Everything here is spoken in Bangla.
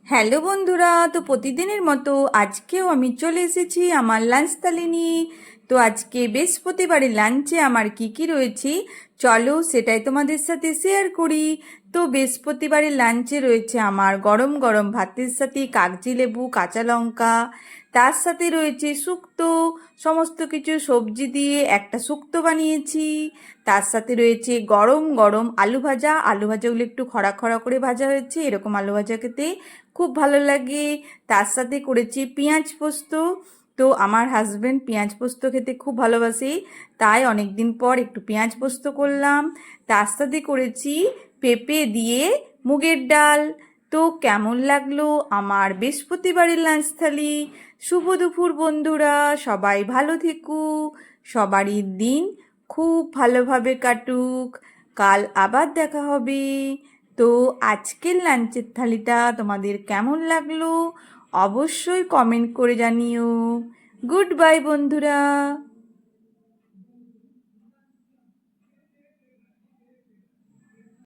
হ্যালো বন্ধুরা, তো প্রতিদিনের মতো আজকেও আমি চলে এসেছি আমার লাঞ্চ থালি নিয়ে। তো আজকে বৃহস্পতিবারের লাঞ্চে আমার কি কি রয়েছে চলো সেটাই তোমাদের সাথে শেয়ার করি। তো বৃহস্পতিবারের লাঞ্চে রয়েছে আমার গরম গরম ভাতের সাথে কাগজি লেবু কাঁচা লঙ্কা, তার সাথে রয়েছে শুক্তো, সমস্ত কিছু সবজি দিয়ে একটা শুক্তো বানিয়েছি। তার সাথে রয়েছে গরম গরম আলু ভাজা, আলু ভাজাগুলো একটু খরা খরা করে ভাজা হয়েছে, এরকম আলু ভাজা খেতে খুব ভালো লাগে। তার সাথে করেছি পেঁয়াজ পোস্ত। তো আমার হাজব্যান্ড পেঁয়াজ পোস্ত খেতে খুব ভালোবাসে, তাই অনেক দিন পর একটু পেঁয়াজ পোস্ত করলাম। তার সাথে করেছি পেঁপে দিয়ে মুগের ডাল। তো কেমন লাগলো আমার বৃহস্পতিবারের লাঞ্চ থালি? শুভ দুপুর বন্ধুরা, সবাই ভালো থেকো, সবারই দিন খুব ভালোভাবে কাটুক। কাল আবার দেখা হবে। তো আজকের লাঞ্চের থালিটা তোমাদের কেমন লাগলো অবশ্যই কমেন্ট করে জানিও। গুড বাই বন্ধুরা।